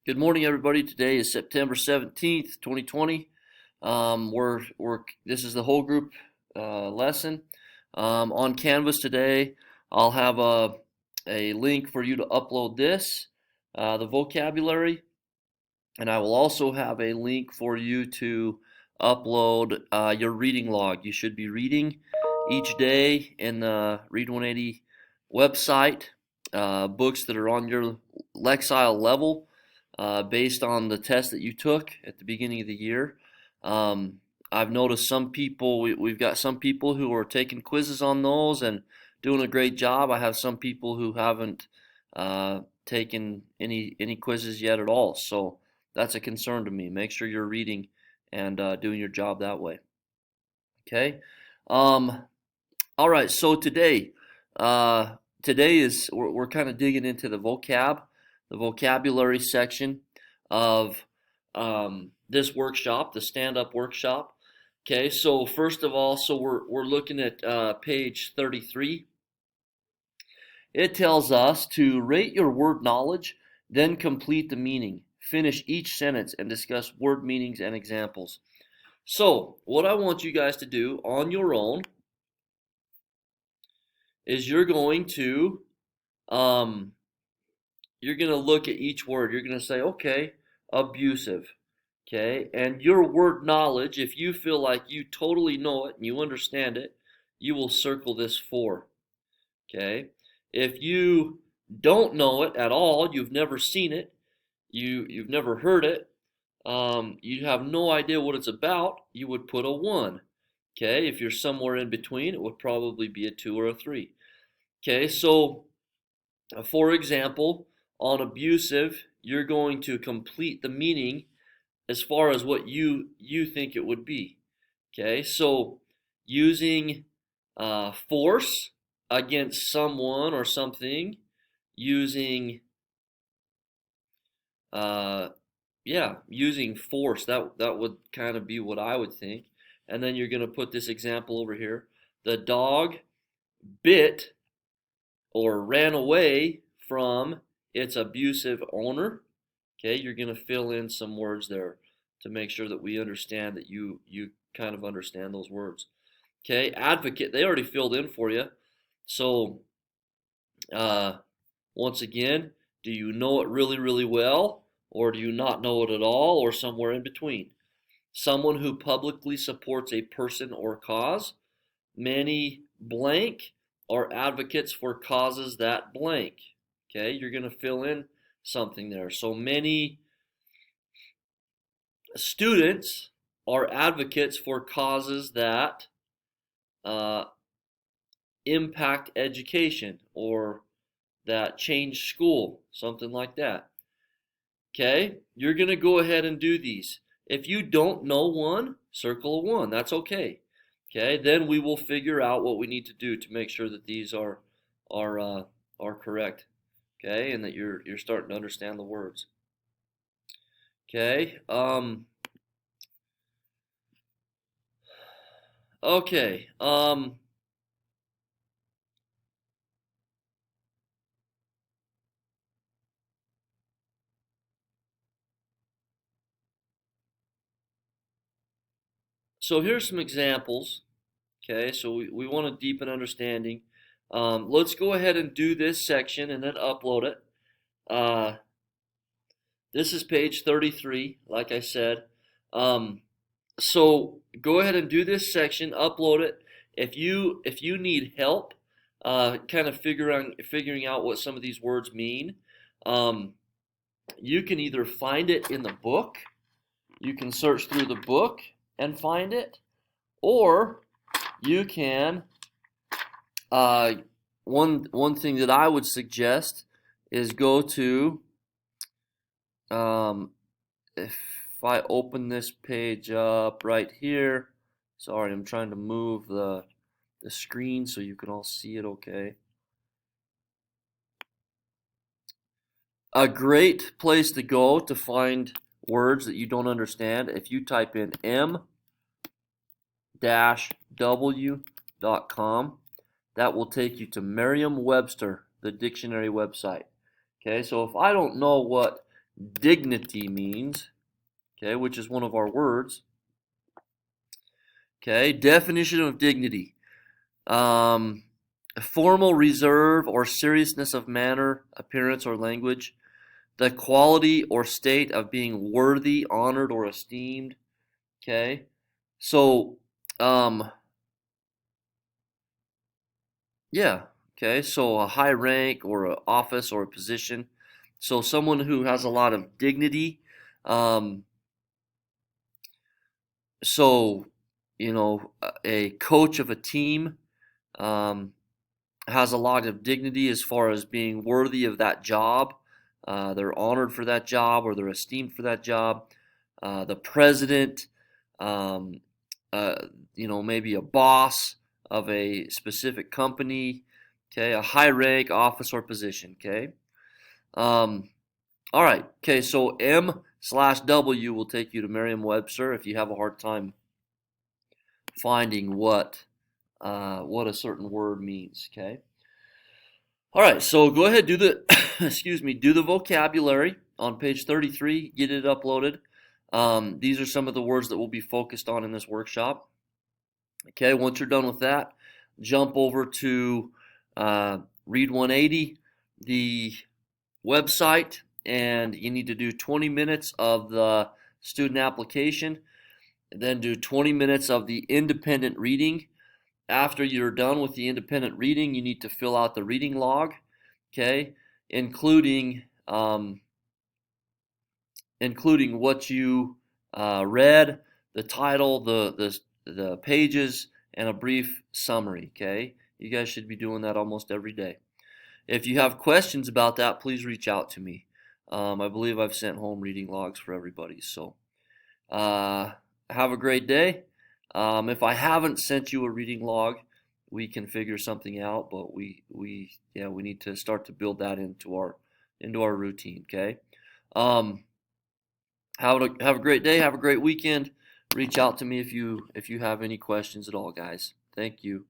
Good morning, everybody. Today is September 17th, 2020. This is the whole group lesson. On Canvas today, I'll have a link for you to upload this, the vocabulary, and I will also have a link for you to upload your reading log. You should be reading each day in the Read 180 website, books that are on your Lexile level based on the test that you took at the beginning of the year. I've noticed some people, we've got some people who are taking quizzes on those and doing a great job. I have some people who haven't taken any quizzes yet at all. So that's a concern to me. Make sure you're reading and doing your job that way. Okay. All right. So today is we're kind of digging into the vocabulary section of this workshop, the stand-up workshop. Okay. So first of all, we're looking at page 33. It tells us to rate your word knowledge, then complete the meaning. Finish each sentence and discuss word meanings and examples. So, what I want you guys to do on your own is you're going to look at each word. You're going to say, okay, abusive. Okay, and your word knowledge, if you feel like you totally know it and you understand it, you will circle this 4. Okay, if you don't know it at all, you've never seen it, you've never heard it, you have no idea what it's about, you would put a 1. Okay, if you're somewhere in between, it would probably be a 2 or a 3. Okay, so for example, on abusive, you're going to complete the meaning as far as what you think it would be. Okay, so using force against someone or something, using using force, that would kind of be what I would think. And then you're going to put this example over here. The dog bit or ran away from its abusive owner. Okay, you're going to fill in some words there to make sure that we understand that you kind of understand those words. Okay, advocate, they already filled in for you. So once again, do you know it really, really well, or do you not know it at all, or somewhere in between? Someone who publicly supports a person or cause. Many blank are advocates for causes that blank. Okay, you're going to fill in something there. So many students are advocates for causes that impact education or that change school, something like that. Okay, you're going to go ahead and do these. If you don't know one, circle a 1. That's okay. Okay, then we will figure out what we need to do to make sure that these are correct. Okay, and that you're starting to understand the words. Okay. Okay. So here's some examples. Okay, so we want to deepen understanding. Let's go ahead and do this section and then upload it. This is page 33, like I said. So go ahead and do this section, upload it. If you need help, kind of figuring out what some of these words mean, you can either find it in the book, you can search through the book and find it, or you can one thing that I would suggest is go to if I open this page up right here. Sorry, I'm trying to move the screen so you can all see it okay. A great place to go to find words that you don't understand, if you type in m-w.com, that will take you to Merriam-Webster, the dictionary website. Okay, so if I don't know what dignity means, okay, which is one of our words. Okay, definition of dignity. Um, Formal reserve or seriousness of manner, appearance, or language. The quality or state of being worthy, honored, or esteemed. Okay, so um, yeah, okay, so a high rank or an office or a position. So someone who has a lot of dignity. Um, so, a coach of a team um, has a lot of dignity as far as being worthy of that job. They're honored for that job or they're esteemed for that job. The president, um, uh, maybe a boss of a specific company, okay, a high rank, office, or position, okay. Um, all right, okay, so M/W will take you to Merriam-Webster if you have a hard time finding what a certain word means, okay. All right, so go ahead, do the excuse me, do the vocabulary on page 33, get it uploaded. These are some of the words that we'll be focused on in this workshop. Okay, once you're done with that, jump over to Read 180, the website, and you need to do 20 minutes of the student application, and then do 20 minutes of the independent reading. After you're done with the independent reading, you need to fill out the reading log, okay, including including what you read, the title, the pages, and a brief summary. Okay, you guys should be doing that almost every day. If you have questions about that, please reach out to me. I believe I've sent home reading logs for everybody. So uh, have a great day. If I haven't sent you a reading log, we can figure something out. But we need to start to build that into our routine. Okay. Um, have a great day. Have a great weekend. Reach out to me if you have any questions at all, guys. Thank you.